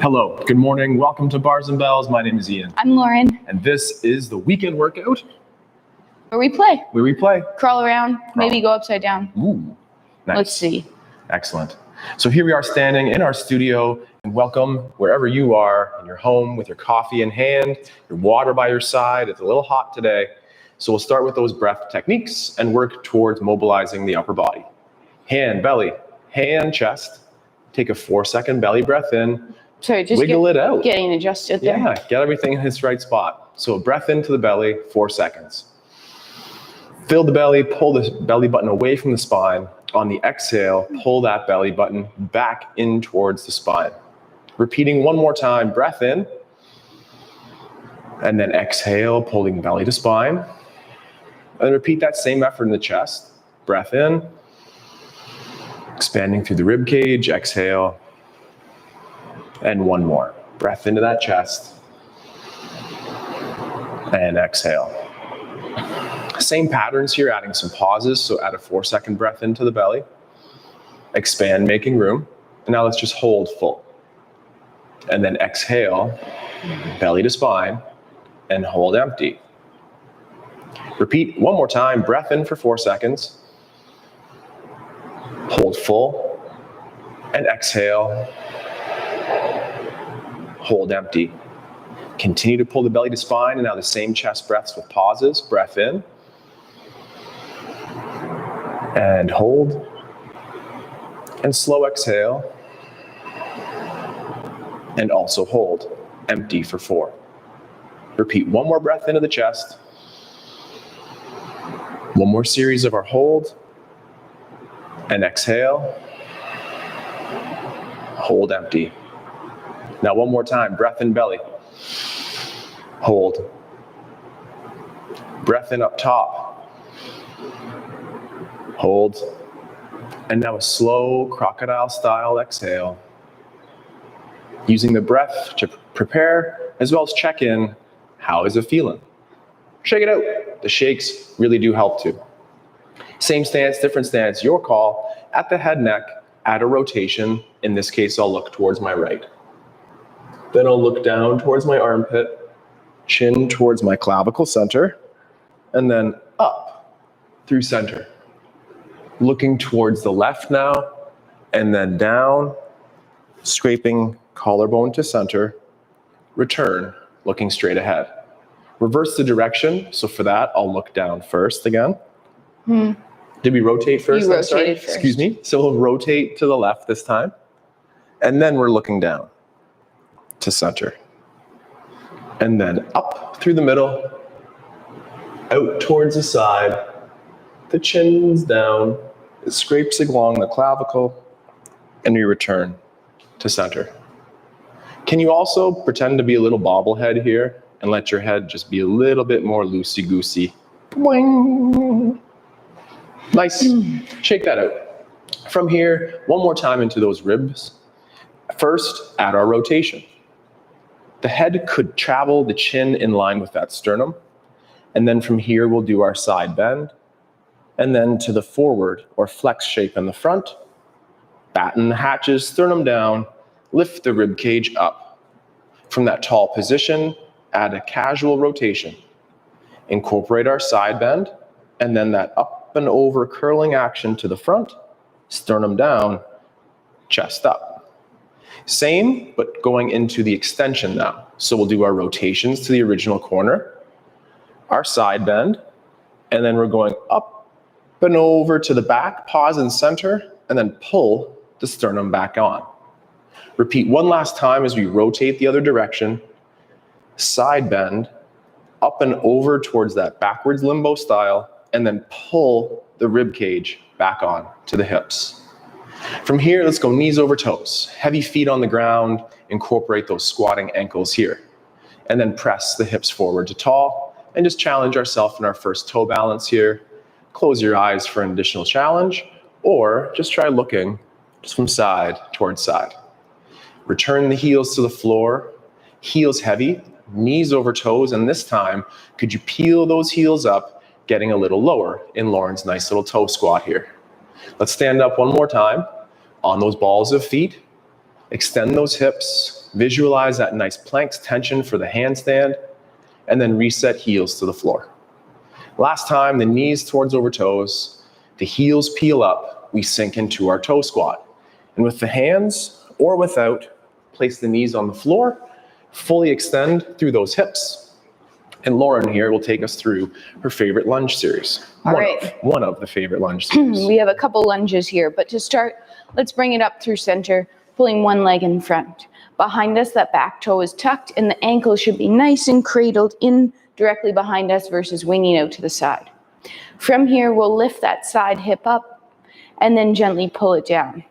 Hello, good morning. Welcome to Bars and Bells. My name is Ian. I'm Lauryn. And this is the weekend workout. Where we play. Crawl around, maybe go upside down. Ooh, nice. Let's see. Excellent. So here we are standing in our studio, and welcome wherever you are, in your home with your coffee in hand, your water by your side. It's a little hot today. So we'll start with those breath techniques and work towards mobilizing the upper body. Hand, belly, hand, chest. Take a 4-second belly breath in. Sorry, just wiggle it out. Getting adjusted there. Yeah, get everything in its right spot. So breath into the belly, 4 seconds. Fill the belly, pull the belly button away from the spine. On the exhale, pull that belly button back in towards the spine. Repeating one more time, breath in. And then exhale, pulling belly to spine. And repeat that same effort in the chest. Breath in. Expanding through the rib cage, exhale. And one more. Breath into that chest. And exhale. Same patterns here, adding some pauses. So add a 4-second breath into the belly. Expand, making room. And now let's just hold full. And then exhale, belly to spine, and hold empty. Repeat one more time, breath in for 4 seconds. Hold full, and exhale. Hold empty. Continue to pull the belly to spine, and now the same chest breaths with pauses. Breath in. And hold. And slow exhale. And also hold. Empty for 4. Repeat one more breath into the chest. One more series of our hold. And exhale. Hold empty. Now one more time, breath in belly. Hold. Breath in up top. Hold. And now a slow crocodile style exhale. Using the breath to prepare as well as check in. How is it feeling? Shake it out. The shakes really do help too. Same stance, different stance, your call. At the head, neck, add a rotation. In this case, I'll look towards my right. Then I'll look down towards my armpit, chin towards my clavicle center, and then up through center. Looking towards the left now, and then down, scraping collarbone to center, return, looking straight ahead. Reverse the direction, so for that, I'll look down first again. Did we rotate first? You rotated first. Excuse me. So we'll rotate to the left this time, and then we're looking down to center. And then up through the middle, out towards the side, the chin's down, it scrapes along the clavicle, and we return to center. Can you also pretend to be a little bobblehead here and let your head just be a little bit more loosey-goosey? Boing. Nice. Shake that out. From here, one more time into those ribs. First, add our rotation. The head could travel the chin in line with that sternum. And then from here, we'll do our side bend. And then to the forward or flex shape in the front. Batten the hatches, sternum down, lift the rib cage up. From that tall position, add a casual rotation. Incorporate our side bend, and then that up and over curling action to the front, sternum down, chest up. Same, but going into the extension now. So we'll do our rotations to the original corner, our side bend, and then we're going up and over to the back, pause in center, and then pull the sternum back on. Repeat one last time as we rotate the other direction, side bend, up and over towards that backwards limbo style, and then pull the rib cage back on to the hips. From here, let's go knees over toes. Heavy feet on the ground, incorporate those squatting ankles here. And then press the hips forward to tall, and just challenge ourselves in our first toe balance here. Close your eyes for an additional challenge, or just try looking just from side towards side. Return the heels to the floor, heels heavy, knees over toes, and this time, could you peel those heels up, getting a little lower in Lauryn's nice little toe squat here. Let's stand up one more time on those balls of feet. Extend those hips. Visualize that nice plank tension for the handstand. And then reset heels to the floor. Last time, the knees towards over toes. The heels peel up. We sink into our toe squat. And with the hands or without, place the knees on the floor. Fully extend through those hips. And Lauren here will take us through her favorite lunge series. One of the favorite lunge series. We have a couple lunges here, but to start, let's bring it up through center, pulling one leg in front. Behind us, that back toe is tucked, and the ankle should be nice and cradled in directly behind us versus winging out to the side. From here, we'll lift that side hip up and then gently pull it down.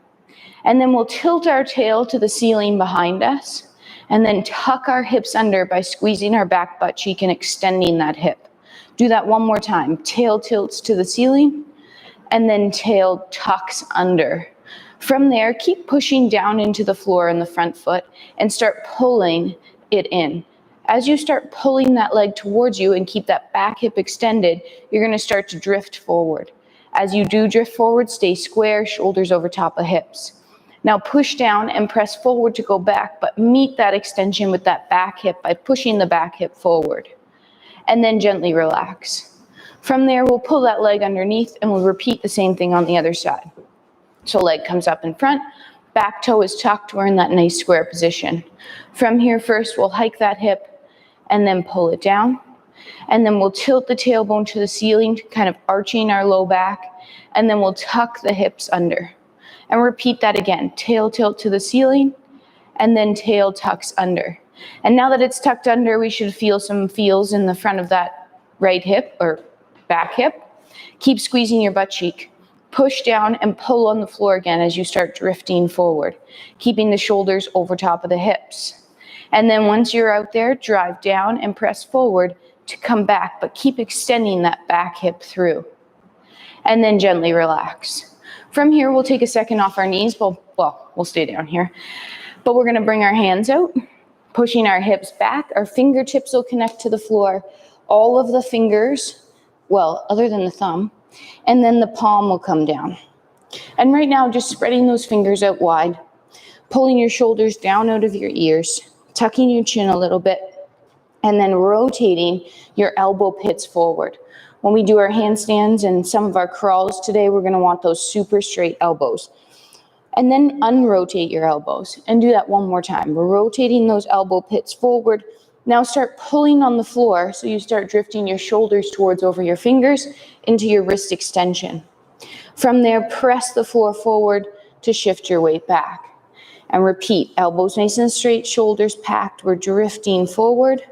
And then we'll tilt our tail to the ceiling behind us, and then tuck our hips under by squeezing our back butt cheek and extending that hip. Do that one more time. Tail tilts to the ceiling, and then tail tucks under. From there, keep pushing down into the floor in the front foot and start pulling it in. As you start pulling that leg towards you and keep that back hip extended, you're going to start to drift forward. As you do drift forward, stay square, shoulders over top of hips. Now push down and press forward to go back, but meet that extension with that back hip by pushing the back hip forward. And then gently relax. From there, we'll pull that leg underneath and we'll repeat the same thing on the other side. So leg comes up in front, back toe is tucked, we're in that nice square position. From here first, we'll hike that hip and then pull it down. And then we'll tilt the tailbone to the ceiling, kind of arching our low back, and then we'll tuck the hips under. And repeat that again, tail tilt to the ceiling, and then tail tucks under. And now that it's tucked under, we should feel some feels in the front of that right hip or back hip. Keep squeezing your butt cheek. Push down and pull on the floor again as you start drifting forward, keeping the shoulders over top of the hips. And then once you're out there, drive down and press forward to come back, but keep extending that back hip through. And then gently relax. From here, we'll take a second off our knees. We'll stay down here. But we're going to bring our hands out, pushing our hips back. Our fingertips will connect to the floor. All of the fingers, well, other than the thumb, and then the palm will come down. And right now, just spreading those fingers out wide, pulling your shoulders down out of your ears, tucking your chin a little bit, and then rotating your elbow pits forward. When we do our handstands and some of our crawls today, we're going to want those super straight elbows. And then unrotate your elbows and do that one more time. We're rotating those elbow pits forward. Now start pulling on the floor so you start drifting your shoulders towards over your fingers into your wrist extension. From there, press the floor forward to shift your weight back. And repeat, elbows nice and straight, shoulders packed. We're drifting forward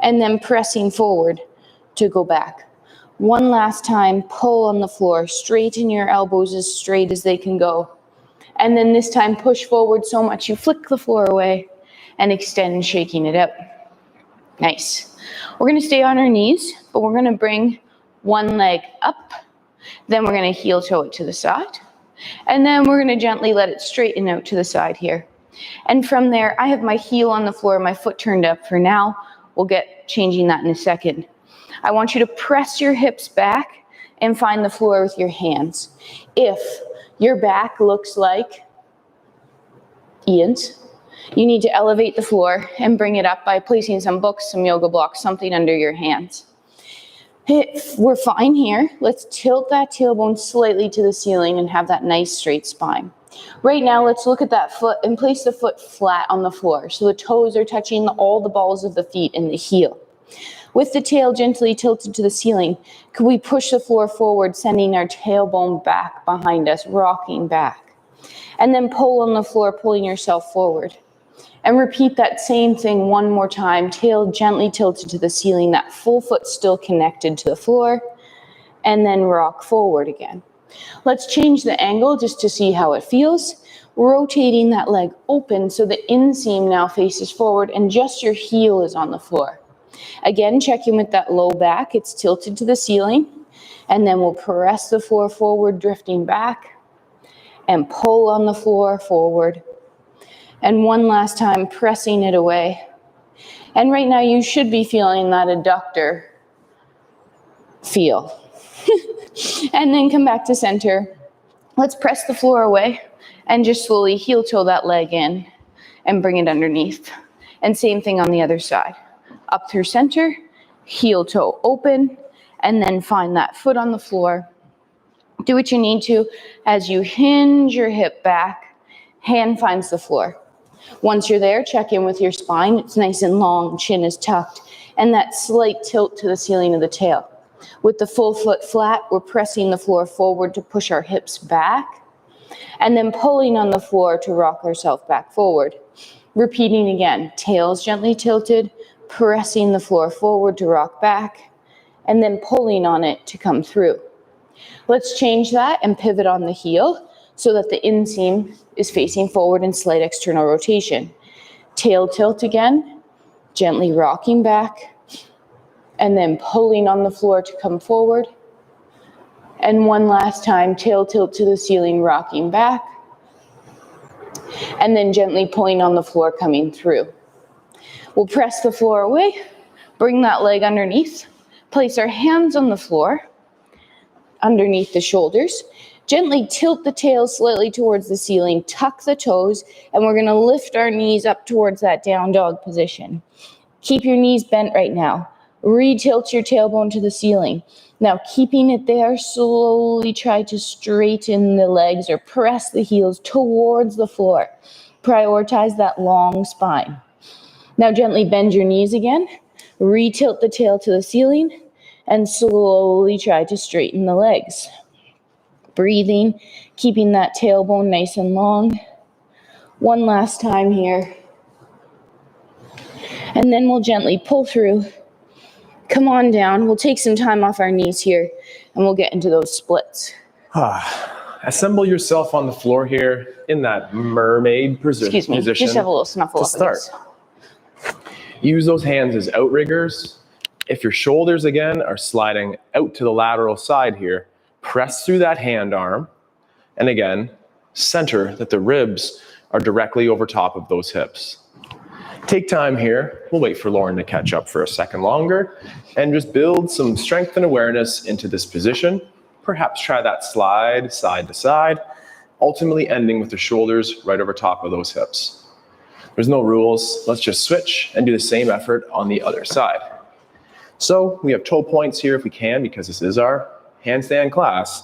and then pressing forward to go back. One last time, pull on the floor, straighten your elbows as straight as they can go. And then this time, push forward so much you flick the floor away and extend, shaking it out. Nice. We're going to stay on our knees, but we're going to bring one leg up. Then we're going to heel toe it to the side. And then we're going to gently let it straighten out to the side here. And from there, I have my heel on the floor, my foot turned up for now. We'll get changing that in a second. I want you to press your hips back and find the floor with your hands. If your back looks like Ian's, you need to elevate the floor and bring it up by placing some books, some yoga blocks, something under your hands. If we're fine here, let's tilt that tailbone slightly to the ceiling and have that nice straight spine. Right now, let's look at that foot and place the foot flat on the floor. So the toes are touching all the balls of the feet and the heel. With the tail gently tilted to the ceiling, could we push the floor forward, sending our tailbone back behind us, rocking back. And then pull on the floor, pulling yourself forward. And repeat that same thing one more time, tail gently tilted to the ceiling, that full foot still connected to the floor, and then rock forward again. Let's change the angle just to see how it feels. Rotating that leg open so the inseam now faces forward and just your heel is on the floor. Again, check in with that low back. It's tilted to the ceiling. And then we'll press the floor forward, drifting back. And pull on the floor forward. And one last time, pressing it away. And right now, you should be feeling that adductor feel. And then come back to center. Let's press the floor away and just slowly heel toe that leg in and bring it underneath. And same thing on the other side. Up through center, heel toe open, and then find that foot on the floor. Do what you need to as you hinge your hip back, hand finds the floor. Once you're there, check in with your spine. It's nice and long, chin is tucked, and that slight tilt to the ceiling of the tail. With the full foot flat, we're pressing the floor forward to push our hips back, and then pulling on the floor to rock ourselves back forward. Repeating again, tails gently tilted, pressing the floor forward to rock back, and then pulling on it to come through. Let's change that and pivot on the heel so that the inseam is facing forward in slight external rotation. Tail tilt again, gently rocking back, and then pulling on the floor to come forward. And one last time, tail tilt to the ceiling, rocking back, and then gently pulling on the floor, coming through. We'll press the floor away, bring that leg underneath, place our hands on the floor, underneath the shoulders, gently tilt the tail slightly towards the ceiling, tuck the toes, and we're gonna lift our knees up towards that down dog position. Keep your knees bent right now. Re-tilt your tailbone to the ceiling. Now, keeping it there, slowly try to straighten the legs or press the heels towards the floor. Prioritize that long spine. Now, gently bend your knees again. Re-tilt the tail to the ceiling and slowly try to straighten the legs. Breathing, keeping that tailbone nice and long. One last time here. And then we'll gently pull through. Come on down. We'll take some time off our knees here and we'll get into those splits. Assemble yourself on the floor here in that mermaid position. Excuse me, just have a little snuffle to start. Use those hands as outriggers. If your shoulders again are sliding out to the lateral side here, press through that hand arm. And again, center that the ribs are directly over top of those hips. Take time here. We'll wait for Lauryn to catch up for a second longer and just build some strength and awareness into this position. Perhaps try that slide side to side, ultimately ending with the shoulders right over top of those hips. There's no rules. Let's just switch and do the same effort on the other side. So we have toe points here if we can, because this is our handstand class.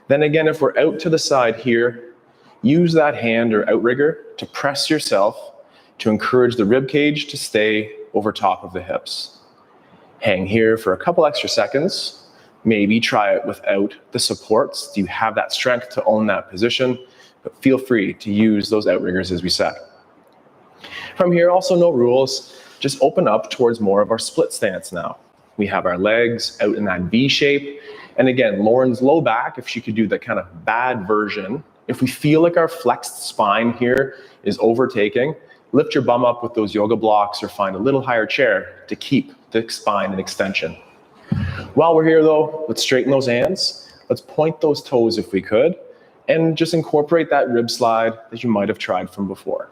Then again, if we're out to the side here, use that hand or outrigger to press yourself to encourage the rib cage to stay over top of the hips. Hang here for a couple extra seconds. Maybe try it without the supports. Do you have that strength to own that position? But feel free to use those outriggers as we said. From here, also no rules. Just open up towards more of our split stance now. We have our legs out in that V shape. And again, Lauryn's low back, if she could do the kind of bad version, if we feel like our flexed spine here is overtaking, lift your bum up with those yoga blocks or find a little higher chair to keep the spine in extension. While we're here though, let's straighten those hands. Let's point those toes if we could, and just incorporate that rib slide that you might have tried from before.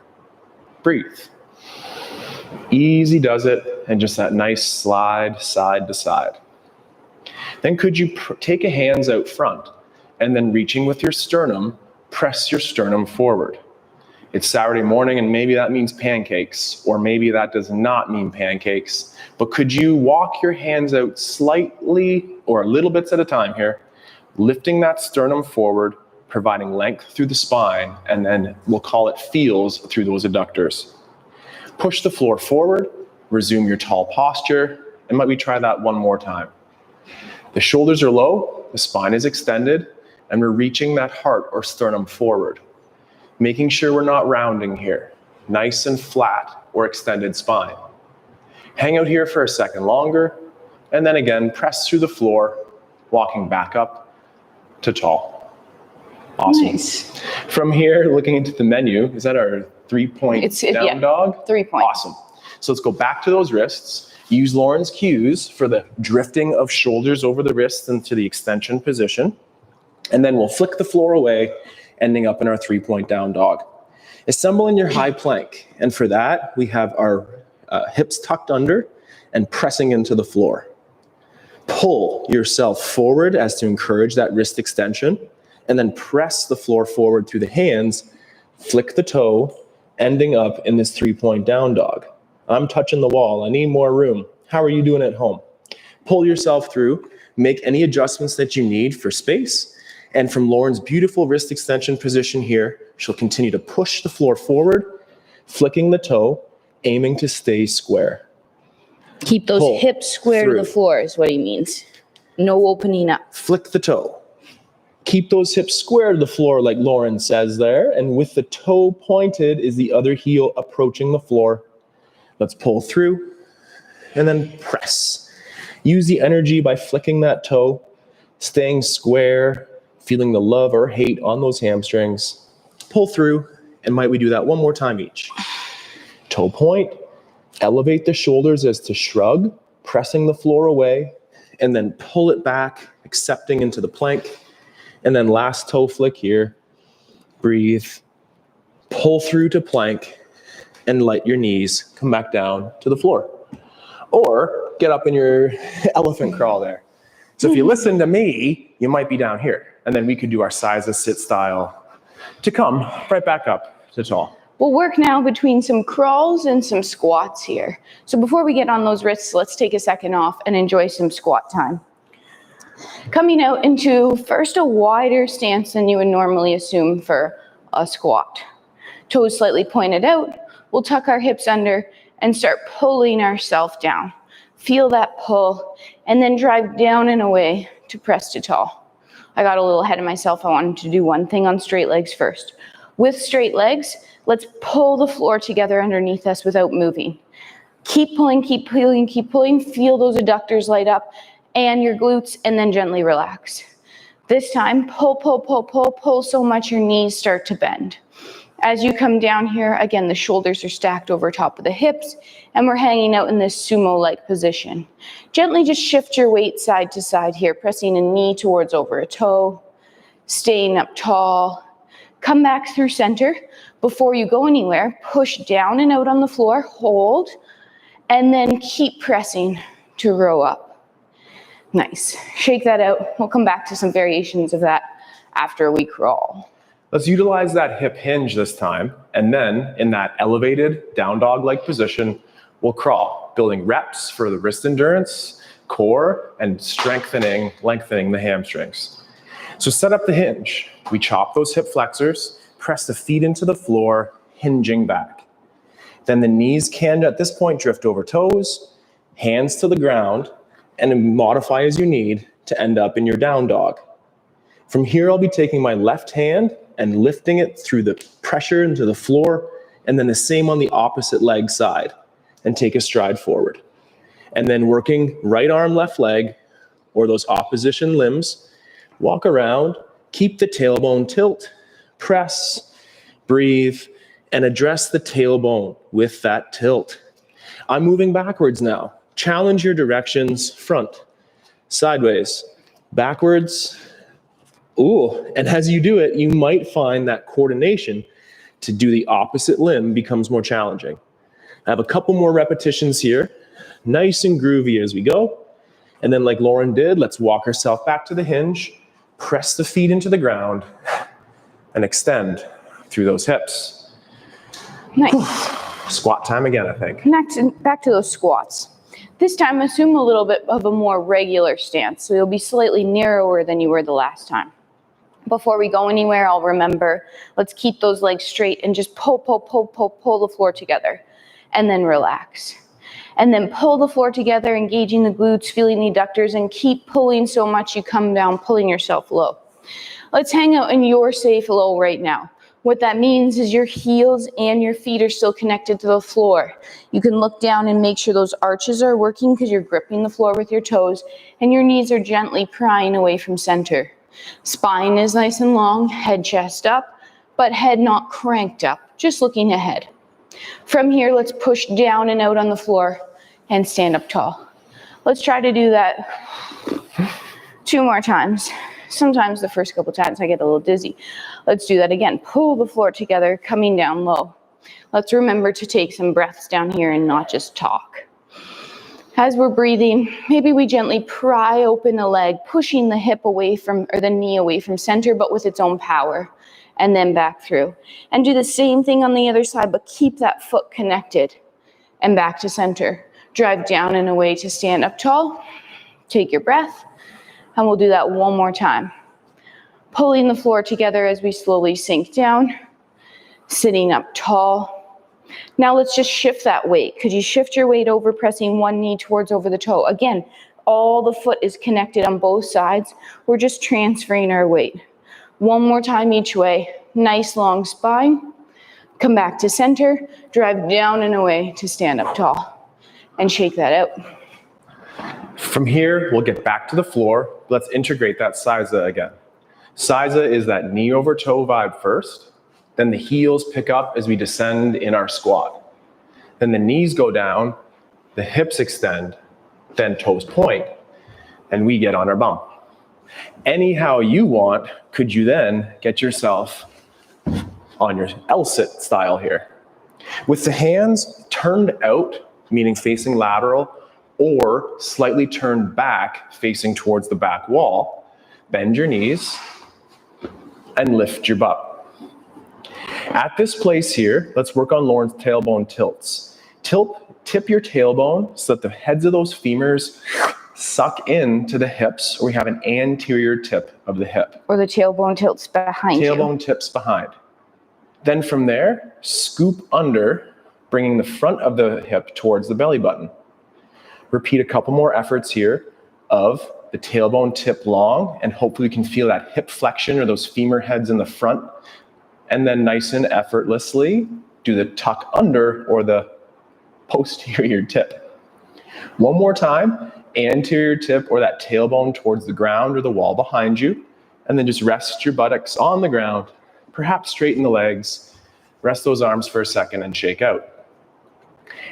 Breathe. Easy does it, and just that nice slide side to side. Then could you take your hands out front, and then reaching with your sternum, press your sternum forward. It's Saturday morning and maybe that means pancakes, or maybe that does not mean pancakes, but could you walk your hands out slightly or a little bits at a time here, lifting that sternum forward, providing length through the spine, and then we'll call it feels through those adductors. Push the floor forward, resume your tall posture, and might we try that one more time. The shoulders are low, the spine is extended, and we're reaching that heart or sternum forward. Making sure we're not rounding here. Nice and flat or extended spine. Hang out here for a second longer, and then again, press through the floor, walking back up to tall. Awesome. Nice. From here, looking into the menu, is that our 3-point down dog? 3 point. Awesome. So let's go back to those wrists. Use Lauryn's cues for the drifting of shoulders over the wrists into the extension position. And then we'll flick the floor away, ending up in our 3-point down dog. Assemble in your high plank. And for that, we have our hips tucked under and pressing into the floor. Pull yourself forward as to encourage that wrist extension. and then press the floor forward through the hands, flick the toe, ending up in this 3-point down dog. I'm touching the wall. I need more room. How are you doing at home? Pull yourself through, make any adjustments that you need for space. And from Lauren's beautiful wrist extension position here, she'll continue to push the floor forward, flicking the toe, aiming to stay square. Keep those Pull hips square through. to the floor is what he means. No opening up. Flick the toe. Keep those hips square to the floor like Lauren says there. And with the toe pointed is the other heel approaching the floor. Let's pull through and then press. Use the energy by flicking that toe, staying square, feeling the love or hate on those hamstrings. Pull through, and might we do that one more time each. Toe point, elevate the shoulders as to shrug, pressing the floor away, and then pull it back, accepting into the plank. And then last toe flick here. Breathe, pull through to plank, and let your knees come back down to the floor. Or get up in your elephant crawl there. So if you listen to me, you might be down here. And then we could do our sides of sit style to come right back up to tall. We'll work now between some crawls and some squats here. So before we get on those wrists, let's take a second off and enjoy some squat time. Coming out into first a wider stance than you would normally assume for a squat. Toes slightly pointed out. We'll tuck our hips under and start pulling ourselves down. Feel that pull and then drive down and away to press to tall. I got a little ahead of myself. I wanted to do one thing on straight legs first. With straight legs, let's pull the floor together underneath us without moving. Keep pulling, keep pulling, keep pulling. Feel those adductors light up and your glutes, and then gently relax. This time, pull, pull, pull, pull, pull so much your knees start to bend. As you come down here, again, the shoulders are stacked over top of the hips, and we're hanging out in this sumo-like position. Gently just shift your weight side to side here, pressing a knee towards over a toe, staying up tall. Come back through center. Before you go anywhere, push down and out on the floor, hold, and then keep pressing to row up. Nice. Shake that out. We'll come back to some variations of that after we crawl. Let's utilize that hip hinge this time, and then in that elevated down dog-like position, we'll crawl, building reps for the wrist endurance, core, and strengthening, lengthening the hamstrings. So set up the hinge. We chop those hip flexors, press the feet into the floor, hinging back. Then the knees can, at this point, drift over toes, hands to the ground, and modify as you need to end up in your down dog. From here, I'll be taking my left hand and lifting it through the pressure into the floor, and then the same on the opposite leg side, and take a stride forward. And then working right arm, left leg, or those opposition limbs, walk around, keep the tailbone tilt, press, breathe, and address the tailbone with that tilt. I'm moving backwards now. Challenge your directions, front, sideways, backwards. Ooh, and as you do it, you might find that coordination to do the opposite limb becomes more challenging. I have a couple more repetitions here, nice and groovy as we go. And then like Lauren did, let's walk ourselves back to the hinge, press the feet into the ground, and extend through those hips. Nice. Squat time again, I think. Next, back to those squats. This time, assume a little bit of a more regular stance, so you'll be slightly narrower than you were the last time. Before we go anywhere, I'll remember, let's keep those legs straight and just pull, pull, pull, pull, pull the floor together, and then relax. And then pull the floor together, engaging the glutes, feeling the adductors, and keep pulling so much you come down, pulling yourself low. Let's hang out in your safe low right now. What that means is your heels and your feet are still connected to the floor. You can look down and make sure those arches are working because you're gripping the floor with your toes, and your knees are gently prying away from center. Spine is nice and long, head, chest up, but head not cranked up, just looking ahead. From here, let's push down and out on the floor and stand up tall. Let's try to do that 2 more times. Sometimes the first couple times I get a little dizzy. Let's do that again. Pull the floor together, coming down low. Let's remember to take some breaths down here and not just talk. As we're breathing, maybe we gently pry open the leg, pushing the hip away from, or the knee away from center, but with its own power, and then back through. And do the same thing on the other side, but keep that foot connected and back to center. Drive down and away to stand up tall. Take your breath, and we'll do that one more time. Pulling the floor together as we slowly sink down, sitting up tall. Now let's just shift that weight. Could you shift your weight over, pressing one knee towards over the toe? Again, all the foot is connected on both sides. We're just transferring our weight. One more time each way. Nice long spine. Come back to center. Drive down and away to stand up tall. And shake that out. From here, we'll get back to the floor. Let's integrate that Seiza again. Seiza is that knee over toe vibe first. Then the heels pick up as we descend in our squat. Then the knees go down, the hips extend, then toes point, and we get on our bum. Anyhow you want, could you then get yourself on your L-sit style here. With the hands turned out, meaning facing lateral, or slightly turned back, facing towards the back wall, bend your knees and lift your butt. At this place here, let's work on Lauren's tailbone tilts. Tip your tailbone so that the heads of those femurs suck into the hips, or we have an anterior tip of the hip. Or the tailbone tilts behind you. Tailbone tips behind. Then from there, scoop under, bringing the front of the hip towards the belly button. Repeat a couple more efforts here of the tailbone tip long, and hopefully you can feel that hip flexion or those femur heads in the front. And then nice and effortlessly do the tuck under or the posterior tip. One more time, anterior tip or that tailbone towards the ground or the wall behind you, and then just rest your buttocks on the ground, perhaps straighten the legs, rest those arms for a second and shake out.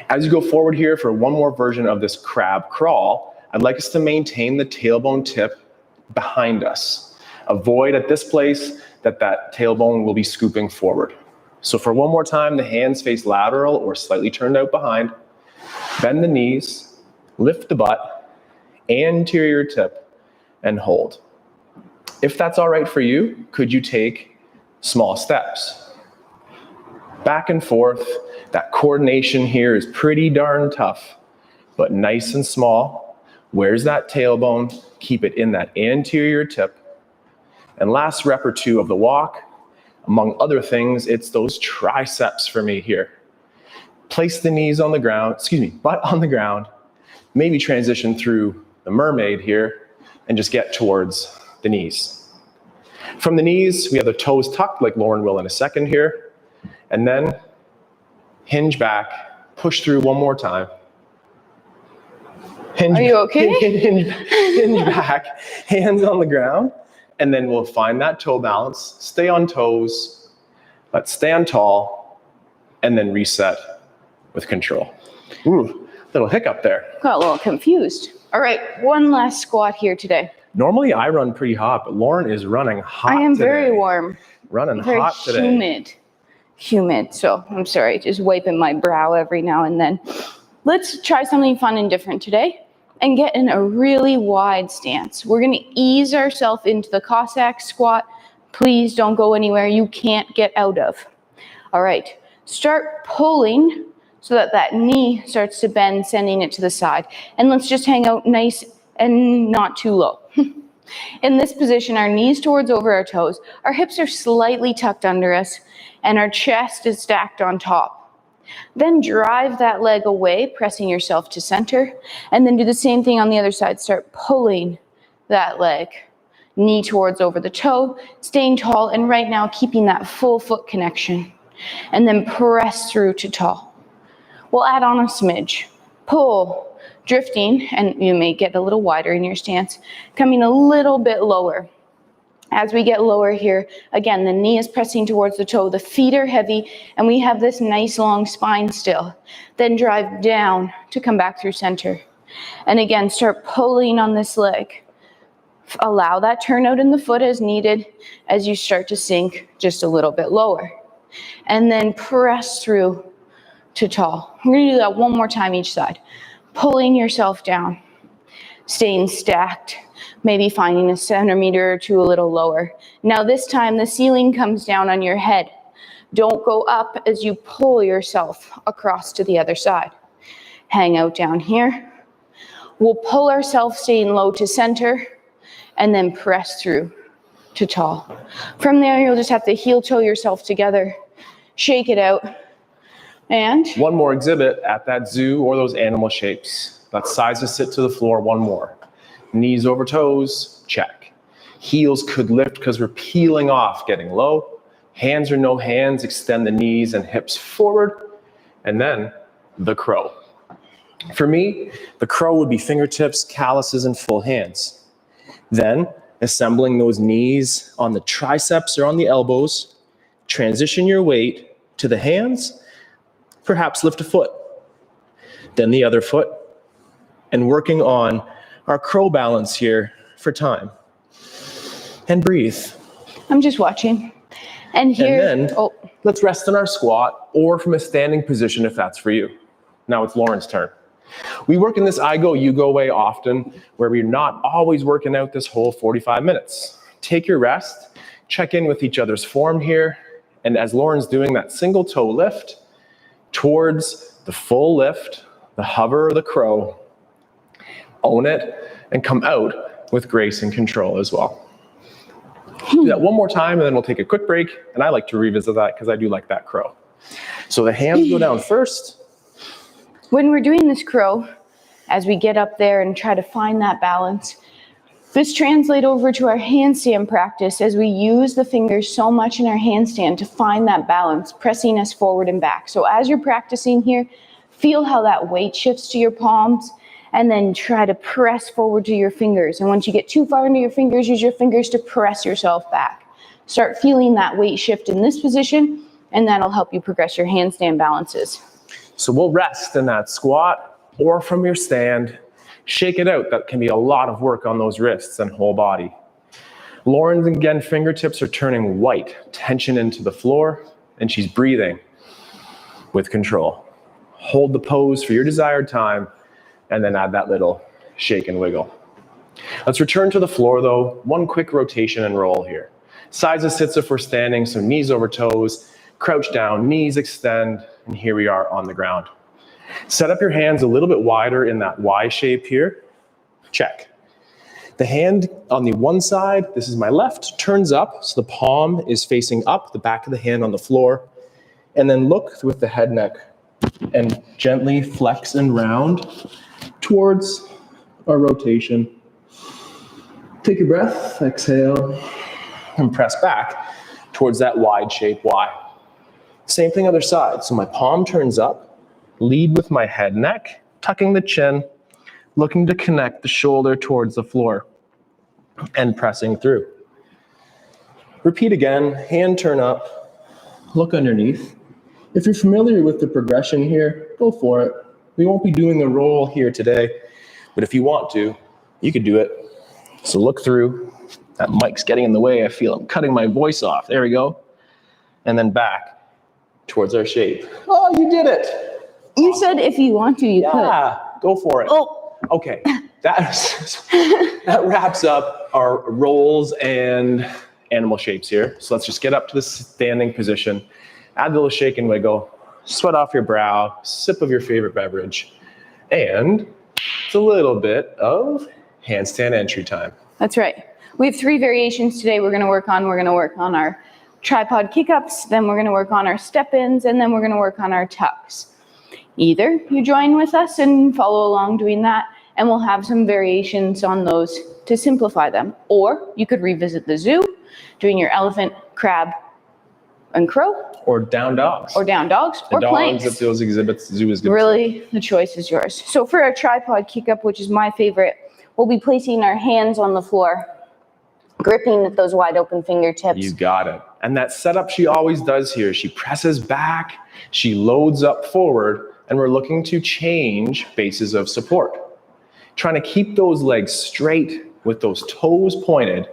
As you go forward here for one more version of this crab crawl, I'd like us to maintain the tailbone tip behind us. Avoid at this place that tailbone will be scooping forward. So for one more time, the hands face lateral or slightly turned out behind. Bend the knees, lift the butt, anterior tip, and hold. If that's all right for you, could you take small steps? Back and forth. That coordination here is pretty darn tough, but nice and small. Where's that tailbone? Keep it in that anterior tip. And last rep or two of the walk, among other things, it's those triceps for me here. Place the knees on the ground, butt on the ground, maybe transition through the mermaid here and just get towards the knees. From the knees, we have the toes tucked like Lauren will in a second here. And then hinge back, push through one more time. Are you okay? Hinge back, hands on the ground, and then we'll find that toe balance. Stay on toes, let's stand tall, and then reset with control. Ooh, little hiccup there. Got a little confused. All right, one last squat here today. Normally I run pretty hot, but Lauren is running hot today. I am very warm. Running very hot today. Humid, so I'm sorry, just wiping my brow every now and then. Let's try something fun and different today and get in a really wide stance. We're gonna ease ourselves into the Cossack squat. Please don't go anywhere you can't get out of. All right, start pulling so that knee starts to bend, sending it to the side. And let's just hang out nice and not too low. In this position, our knees towards over our toes, our hips are slightly tucked under us, and our chest is stacked on top. Then drive that leg away, pressing yourself to center, and then do the same thing on the other side. Start pulling that leg, knee towards over the toe, staying tall, and right now keeping that full foot connection. And then press through to tall. We'll add on a smidge. Pull, drifting, and you may get a little wider in your stance, coming a little bit lower. As we get lower here, again, the knee is pressing towards the toe, the feet are heavy, and we have this nice long spine still. Then drive down to come back through center. And again, start pulling on this leg. Allow that turnout in the foot as needed as you start to sink just a little bit lower. And then press through to tall. We're gonna do that one more time each side. pulling yourself down, staying stacked, maybe finding a centimeter or two a little lower. Now this time the ceiling comes down on your head. Don't go up as you pull yourself across to the other side. Hang out down here. We'll pull ourselves staying low to center and then press through to tall. From there, you'll just have to heel toe yourself together, shake it out, and one more exhibit at that zoo or those animal shapes. That size to sit to the floor, one more. Knees over toes, check. Heels could lift because we're peeling off, getting low. Hands or no hands, extend the knees and hips forward. And then the crow. For me, the crow would be fingertips, calluses, and full hands. Then, assembling those knees on the triceps or on the elbows, transition your weight to the hands, perhaps lift a foot, then the other foot, and working on our crow balance here for time. And breathe. I'm just watching. And here, and then let's rest in our squat or from a standing position if that's for you. Now it's Lauren's turn. We work in this I go, you go way often, where we're not always working out this whole 45 minutes. Take your rest, check in with each other's form here, and as Lauren's doing that single toe lift towards the full lift, the hover or the crow, own it, and come out with grace and control as well. Do that one more time, and then we'll take a quick break, and I like to revisit that because I do like that crow. So the hands go down first. When we're doing this crow, as we get up there and try to find that balance, this translates over to our handstand practice as we use the fingers so much in our handstand to find that balance, pressing us forward and back. So as you're practicing here, feel how that weight shifts to your palms, and then try to press forward to your fingers. And once you get too far into your fingers, use your fingers to press yourself back. Start feeling that weight shift in this position, and that'll help you progress your handstand balances. So we'll rest in that squat or from your stand. Shake it out. That can be a lot of work on those wrists and whole body. Lauren's, again, fingertips are turning white, tension into the floor, and she's breathing with control. Hold the pose for your desired time, and then add that little shake and wiggle. Let's return to the floor though. One quick rotation and roll here. Sides of sits if we're standing, so knees over toes, crouch down, knees extend, and here we are on the ground. Set up your hands a little bit wider in that Y shape here. Check. The hand on the one side, this is my left, turns up, so the palm is facing up, the back of the hand on the floor, and then look with the head neck and gently flex and round towards our rotation. Take a breath, exhale, and press back towards that wide shape Y. Same thing other side. So my palm turns up, lead with my head neck, tucking the chin, looking to connect the shoulder towards the floor, and pressing through. Repeat again, hand turn up, look underneath. If you're familiar with the progression here, go for it. We won't be doing a roll here today, but if you want to, you could do it. So look through. That mic's getting in the way. I feel I'm cutting my voice off. There we go. And then back towards our shape. Oh, you did it. You said if you want to, you could. Yeah, go for it. Oh. Okay, that wraps up our rolls and animal shapes here. So let's just get up to the standing position. Add a little shake and wiggle. Sweat off your brow. Sip of your favorite beverage. And it's a little bit of handstand entry time. That's right. We have 3 variations today we're going to work on. We're going to work on our tripod kick-ups, then we're going to work on our step-ins, and then we're going to work on our tucks. Either you join with us and follow along doing that, and we'll have some variations on those to simplify them. Or you could revisit the zoo, doing your elephant, crab, and crow. Or down dogs. Or down dogs, or planks. Dogs at those exhibits, the zoo is good. Really, the choice is yours. So for our tripod kick-up, which is my favorite, we'll be placing our hands on the floor, gripping at those wide open fingertips. You got it. And that setup she always does here, she presses back, she loads up forward, and we're looking to change bases of support. Trying to keep those legs straight with those toes pointed,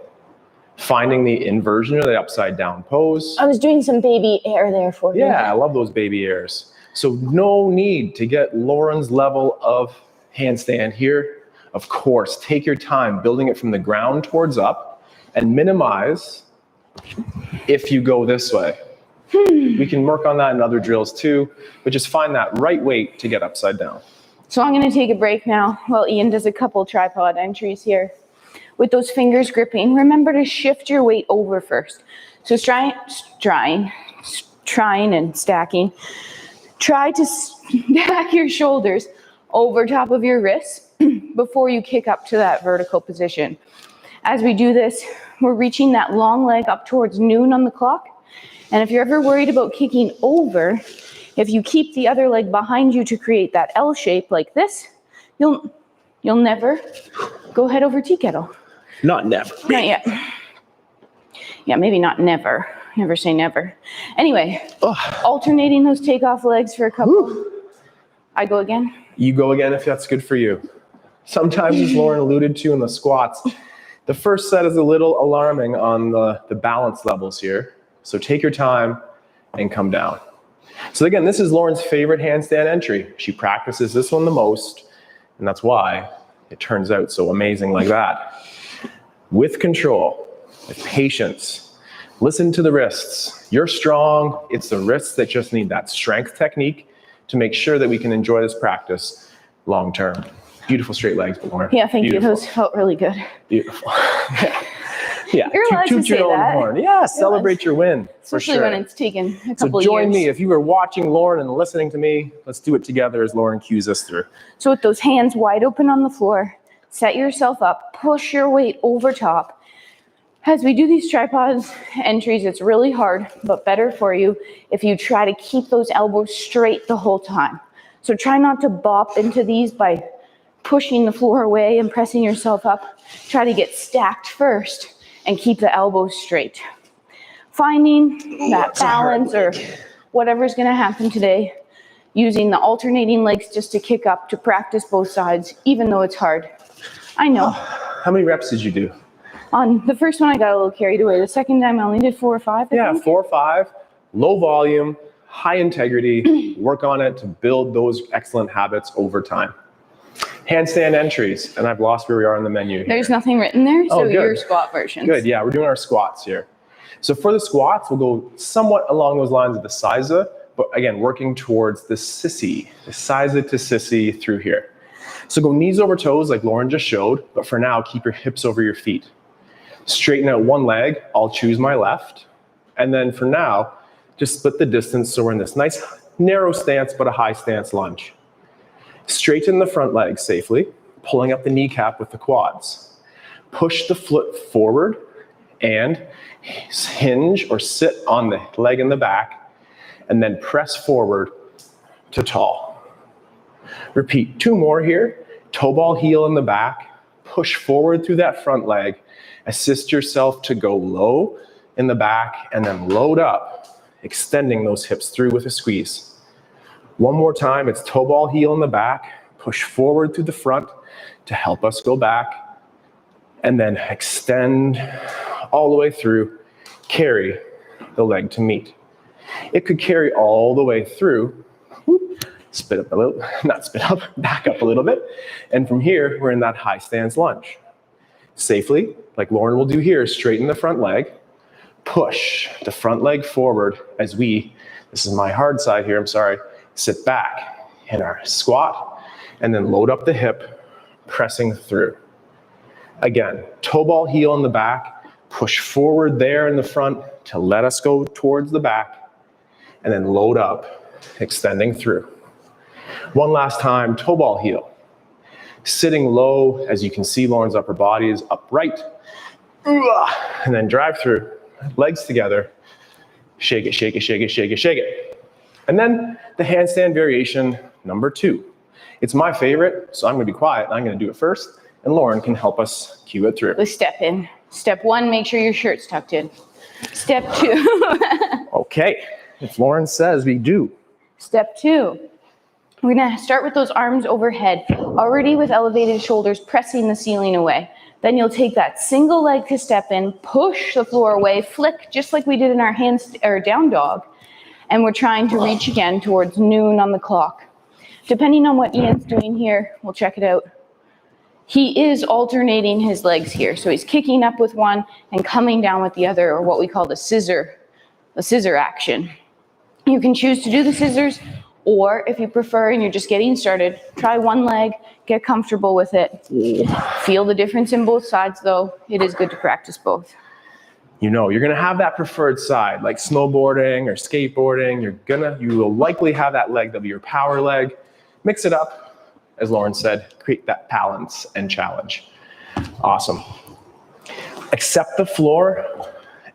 finding the inversion or the upside down pose. I was doing some baby air there for you. Yeah, I love those baby airs. So no need to get Lauren's level of handstand here. Of course, take your time building it from the ground towards up and minimize if you go this way. We can work on that in other drills too, but just find that right weight to get upside down. So I'm going to take a break now while Ian does a couple tripod entries here. With those fingers gripping, remember to shift your weight over first. So trying and stacking. Try to stack your shoulders over top of your wrists before you kick up to that vertical position. As we do this, we're reaching that long leg up towards noon on the clock. And if you're ever worried about kicking over, if you keep the other leg behind you to create that L shape like this, you'll never go head over tea kettle. Not never. Not yet. Yeah, maybe not never. Never say never. Anyway, alternating those takeoff legs for a couple. Woo. I go again? You go again if that's good for you. Sometimes, as Lauren alluded to in the squats, the first set is a little alarming on the balance levels here. So take your time and come down. So again, this is Lauren's favorite handstand entry. She practices this one the most, and that's why it turns out so amazing like that. With control, with patience, listen to the wrists. You're strong. It's the wrists that just need that strength technique to make sure that we can enjoy this practice long term. Beautiful straight legs, Lauren. Yeah, thank Beautiful. you. Those felt really good. Beautiful. Yeah, you're allowed to toot say your own that. horn. Yeah, celebrate your win, for Especially sure. when it's taken a couple So join years. me. If you were watching Lauren and listening to me, let's do it together as Lauren cues us through. So with those hands wide open on the floor, set yourself up, push your weight over top. As we do these tripod entries, it's really hard, but better for you if you try to keep those elbows straight the whole time. So try not to bop into these by pushing the floor away and pressing yourself up. Try to get stacked first and keep the elbows straight. Finding that balance or whatever's going to happen today, using the alternating legs just to kick up to practice both sides, even though it's hard. I know. How many reps did you do? On the first one, I got a little carried away. The second time, I only did 4 or 5. I think. 4 or 5, low volume, high integrity. Work on it to build those excellent habits over time. Handstand entries, and I've lost where we are on the menu here. There's nothing written there, so good. your squat versions. Good, yeah, we're doing our squats here. So for the squats, we'll go somewhat along those lines of the Siza, but again, working towards the sissy, the Siza to sissy through here. So go knees over toes like Lauren just showed, but for now, keep your hips over your feet. Straighten out one leg, I'll choose my left. And then for now, just split the distance so we're in this nice narrow stance, but a high stance lunge. Straighten the front leg safely, pulling up the kneecap with the quads. Push the foot forward and hinge or sit on the leg in the back, and then press forward to tall. Repeat 2 more here. Toe ball heel in the back, push forward through that front leg, assist yourself to go low in the back, and then load up, extending those hips through with a squeeze. One more time, it's toe ball heel in the back, push forward through the front to help us go back, and then extend all the way through, carry the leg to meet. It could carry all the way through, spit up a little, not spit up, back up a little bit, and from here, we're in that high stance lunge. Safely, like Lauren will do here, straighten the front leg, push the front leg forward as we, this is my hard side here, I'm sorry, sit back in our squat, and then load up the hip, pressing through. Again, toe ball heel in the back, push forward there in the front to let us go towards the back, and then load up, extending through. One last time, toe ball heel. Sitting low, as you can see, Lauren's upper body is upright, and then drive through, legs together, shake it, shake it, shake it, shake it, shake it. And then the handstand variation number 2. It's my favorite, so I'm gonna be quiet, and I'm gonna do it first, and Lauren can help us cue it through. Let's step in. Step 1, make sure your shirt's tucked in. Step 2. Okay, if Lauren says we do. Step 2. We're gonna start with those arms overhead, already with elevated shoulders, pressing the ceiling away. Then you'll take that single leg to step in, push the floor away, flick, just like we did in our down dog. And we're trying to reach again towards noon on the clock. Depending on what Ian's doing here, we'll check it out. He is alternating his legs here. So he's kicking up with one and coming down with the other, or what we call the scissor action. You can choose to do the scissors, or if you prefer and you're just getting started, try one leg, get comfortable with it. Feel the difference in both sides though. It is good to practice both. You know, you're gonna have that preferred side, like snowboarding or skateboarding. You will likely have that leg that'll be your power leg. Mix it up. As Lauren said, create that balance and challenge. Awesome. Accept the floor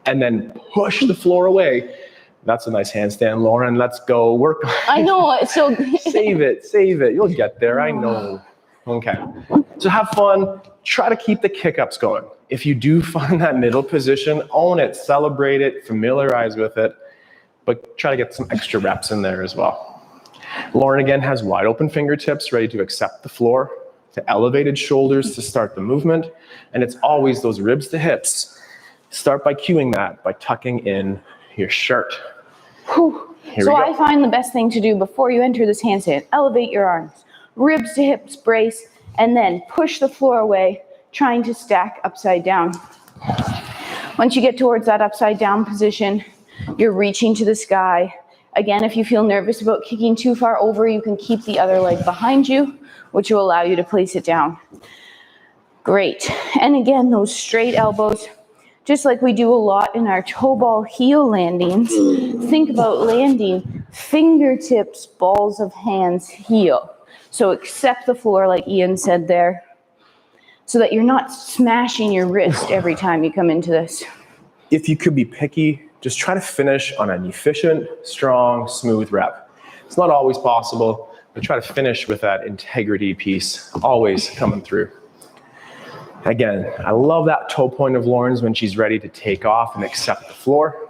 and then push the floor away. That's a nice handstand, Lauren. Let's go work on it. I know, it's so Save it. You'll get there, I know. Okay. So have fun. Try to keep the kick-ups going. If you do find that middle position, own it, celebrate it, familiarize with it, but try to get some extra reps in there as well. Lauren again has wide open fingertips ready to accept the floor, to elevated shoulders to start the movement, and it's always those ribs to hips. Start by cueing that by tucking in your shirt. So I find the best thing to do before you enter this handstand, elevate your arms, ribs to hips, brace, and then push the floor away, trying to stack upside down. Once you get towards that upside down position, you're reaching to the sky. Again, if you feel nervous about kicking too far over, you can keep the other leg behind you, which will allow you to place it down. Great. And again, those straight elbows, just like we do a lot in our toe ball heel landings, think about landing fingertips, balls of hands, heel. So accept the floor like Ian said there, so that you're not smashing your wrist every time you come into this. If you could be picky, just try to finish on an efficient, strong, smooth rep. It's not always possible, but try to finish with that integrity piece always coming through. Again, I love that toe point of Lauren's when she's ready to take off and accept the floor.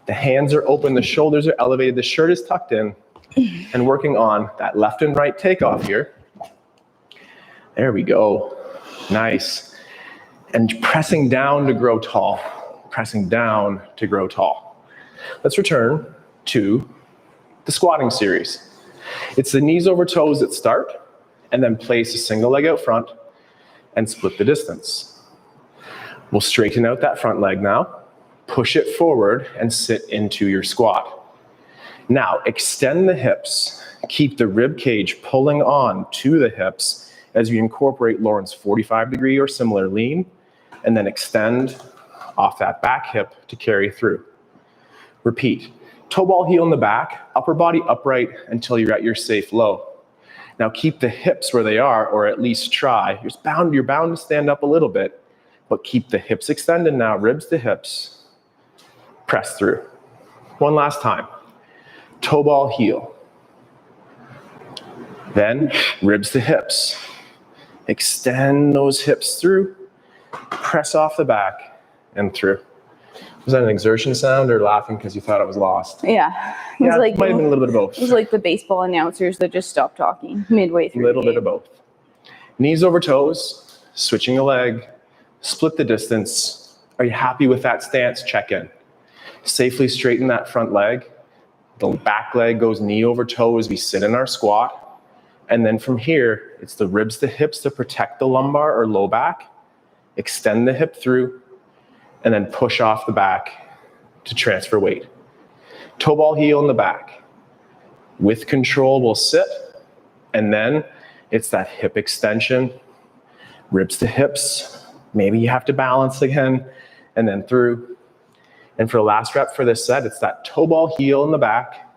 The hands are open, the shoulders are elevated, the shirt is tucked in, and working on that left and right takeoff here. There we go. Nice. And pressing down to grow tall. Pressing down to grow tall. Let's return to the squatting series. It's the knees over toes that start, and then place a single leg out front and split the distance. We'll straighten out that front leg now, push it forward and sit into your squat. Now extend the hips, keep the rib cage pulling on to the hips as you incorporate Lauren's 45-degree or similar lean, and then extend off that back hip to carry through. Repeat. Toe ball heel in the back, upper body upright until you're at your safe low. Now keep the hips where they are, or at least try. You're bound to stand up a little bit, but keep the hips extended now, ribs to hips. Press through. One last time. Toe ball heel. Then ribs to hips. Extend those hips through. Press off the back and through. Was that an exertion sound or laughing because you thought it was lost? Yeah. It might have been a little bit of both. It was like the baseball announcers that just stopped talking midway through. A little bit of both. Knees over toes, switching a leg, split the distance. Are you happy with that stance? Check in. Safely straighten that front leg. The back leg goes knee over toe as we sit in our squat. And then from here, it's the ribs to hips to protect the lumbar or low back. Extend the hip through, and then push off the back to transfer weight. Toe ball heel in the back. With control, we'll sit, and then it's that hip extension, ribs to hips. Maybe you have to balance again, and then through. And for the last rep for this set, it's that toe ball heel in the back.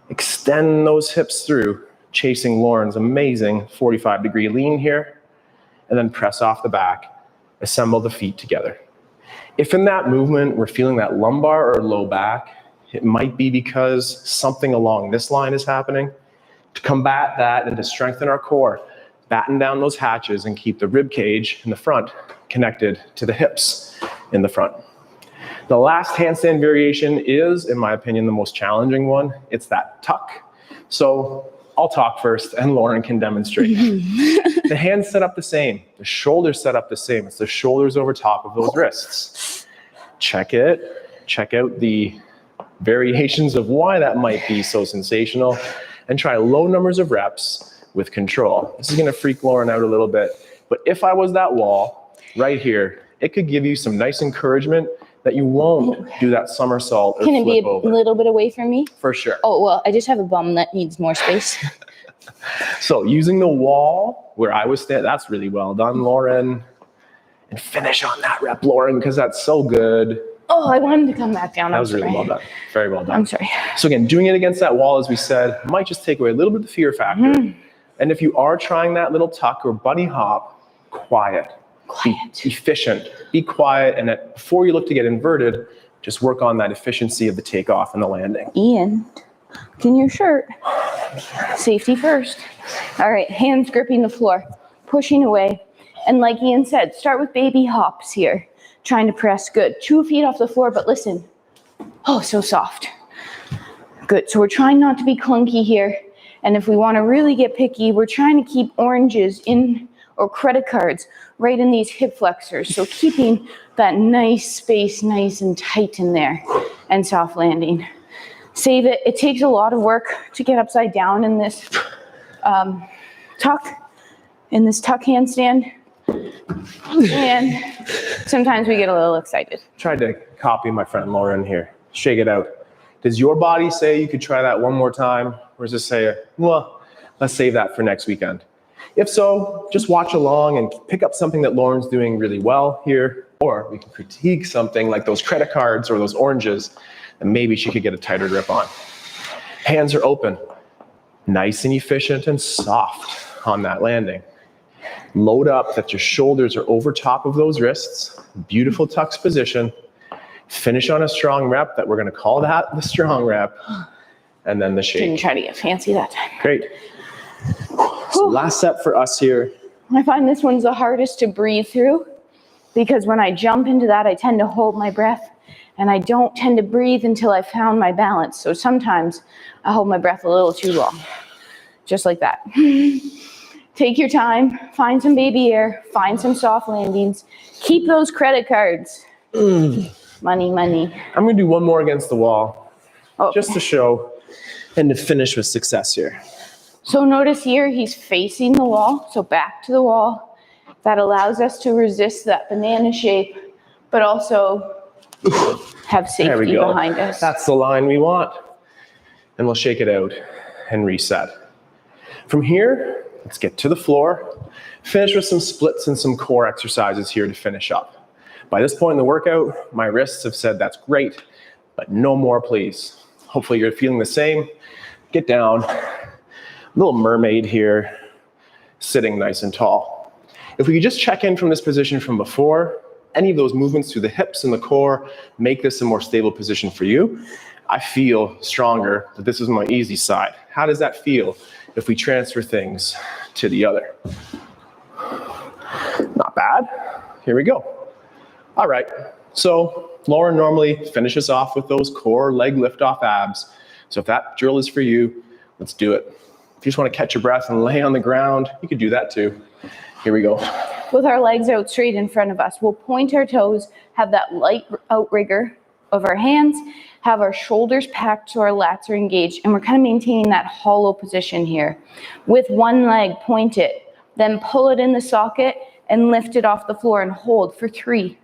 Extend those hips through, chasing Lauren's amazing 45-degree lean here, and then press off the back. Assemble the feet together. If in that movement we're feeling that lumbar or low back, it might be because something along this line is happening. To combat that and to strengthen our core, batten down those hatches and keep the rib cage in the front connected to the hips in the front. The last handstand variation is, in my opinion, the most challenging one. It's that tuck. So I'll talk first and Lauren can demonstrate. The hands set up the same. The shoulders set up the same. It's the shoulders over top of those wrists. Check it. Check out the variations of why that might be so sensational. and try low numbers of reps with control. This is gonna freak Lauryn out a little bit, but if I was that wall right here, it could give you some nice encouragement that you won't do that somersault or Can it be flip a over. little bit away from me? For sure. Oh, well, I just have a bum that needs more space. So using the wall where I was standing, that's really well done, Lauryn. And finish on that rep, Lauryn, because that's so good. Oh, I want him to come back down. That was really well done. Very well done. I'm sorry. So again, doing it against that wall, as we said, might just take away a little bit of the fear factor. And if you are trying that little tuck or bunny hop, quiet. Be efficient. Be quiet. And before you look to get inverted, just work on that efficiency of the takeoff and the landing. Ian, in your shirt. Safety first. All right, hands gripping the floor, pushing away. And like Ian said, start with baby hops here. Trying to press, good. 2 feet off the floor, but listen. Oh, so soft. Good, so we're trying not to be clunky here. And if we want to really get picky, we're trying to keep oranges in, or credit cards, right in these hip flexors. So keeping that nice space nice and tight in there, and soft landing. Save it. It takes a lot of work to get upside down in this tuck handstand. And sometimes we get a little excited. Tried to copy my friend Lauryn here. Shake it out. Does your body say you could try that one more time? Or does it say, well, let's save that for next weekend? If so, just watch along and pick up something that Lauryn's doing really well here. Or we can critique something like those credit cards or those oranges that maybe she could get a tighter grip on. Hands are open. Nice and efficient and soft on that landing. Load up that your shoulders are over top of those wrists. Beautiful tucks position. Finish on a strong rep that we're going to call that the strong rep. And then the shake. Didn't try to get fancy that time. Great. So last set for us here. I find this one's the hardest to breathe through because when I jump into that, I tend to hold my breath and I don't tend to breathe until I found my balance. So sometimes I hold my breath a little too long, just like that. Take your time, find some baby air, find some soft landings. Keep those credit cards. Money, money. I'm going to do one more against the wall, Oh. just to show and to finish with success here. So notice here, he's facing the wall, so back to the wall. That allows us to resist that banana shape, but also have There we safety go. behind us. That's the line we want. And we'll shake it out and reset. From here, let's get to the floor. Finish with some splits and some core exercises here to finish up. By this point in the workout, my wrists have said that's great, but no more, please. Hopefully you're feeling the same. Get down. Little mermaid here, sitting nice and tall. If we could just check in from this position from before, any of those movements through the hips and the core make this a more stable position for you. I feel stronger that this is my easy side. How does that feel if we transfer things to the other? Not bad. Here we go. All right. So Lauryn normally finishes off with those core leg lift off abs. So if that drill is for you, let's do it. If you just want to catch your breath and lay on the ground, you could do that too. Here we go. With our legs out straight in front of us, we'll point our toes, have that light outrigger of our hands, have our shoulders packed so our lats are engaged, and we're kind of maintaining that hollow position here. With one leg, point it, then pull it in the socket and lift it off the floor and hold for 3,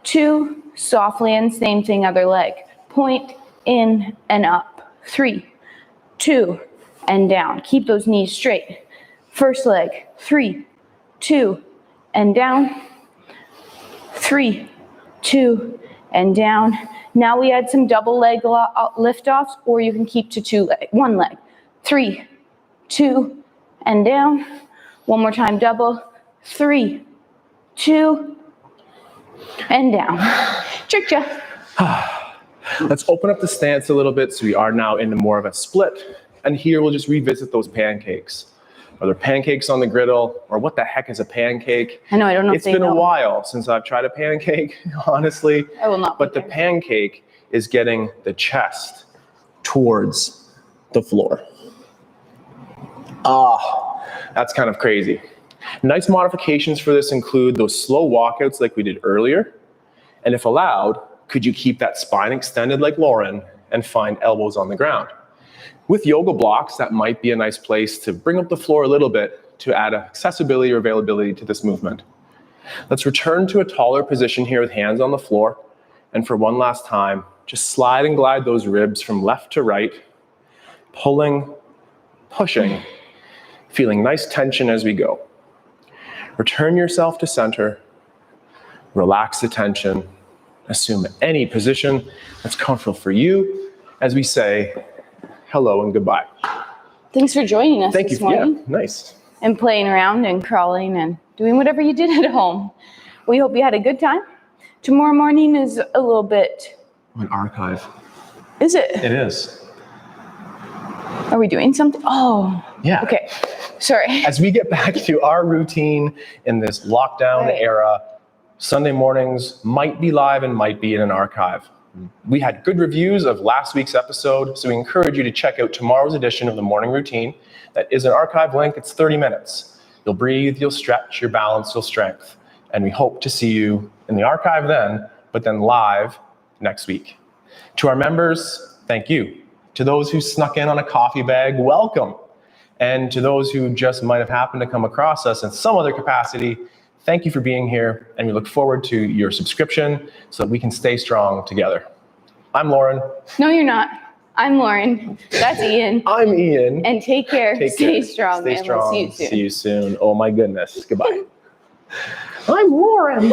2, soft land, same thing, other leg. Point, in, and up. 3, 2, and down. Keep those knees straight. First leg, 3, 2, and down. 3, 2, and down. Now we add some double leg lift offs, or you can keep to one leg. 3, 2, and down. One more time, double. 3, 2, and down. Tricked ya. Let's open up the stance a little bit so we are now into more of a split. And here we'll just revisit those pancakes. Are there pancakes on the griddle? Or what the heck is a pancake? I know, I don't know if It's they been know. a while since I've tried a pancake, honestly. I will not. But the pancake is getting the chest towards the floor. That's kind of crazy. Nice modifications for this include those slow walkouts like we did earlier. And if allowed, could you keep that spine extended like Lauryn and find elbows on the ground? With yoga blocks, that might be a nice place to bring up the floor a little bit to add accessibility or availability to this movement. Let's return to a taller position here with hands on the floor. And for one last time, just slide and glide those ribs from left to right, pulling, pushing, feeling nice tension as we go. Return yourself to center, relax the tension, assume any position that's comfortable for you as we say hello and goodbye. Thanks for joining us this morning. Yeah, nice. And playing around and crawling and doing whatever you did at home. We hope you had a good time. Tomorrow morning is a little bit... An archive. Is it? It is. Are we doing something? Oh. Yeah. Okay. Sorry. As we get back to our routine in this lockdown era, Sunday mornings might be live and might be in an archive. We had good reviews of last week's episode, so we encourage you to check out tomorrow's edition of the morning routine. That is an archive link. It's 30 minutes. You'll breathe, you'll stretch, you'll balance, you'll strength. And we hope to see you in the archive then, but then live next week. To our members, thank you. To those who snuck in on a coffee bag, welcome. And to those who just might have happened to come across us in some other capacity, thank you for being here, and we look forward to your subscription so that we can stay strong together. I'm Lauren. No, you're not. I'm Lauren. That's Ian. I'm Ian. And take care. Stay strong. Stay and strong. We'll see you soon. See you soon. Oh my goodness. Goodbye. I'm Lauren.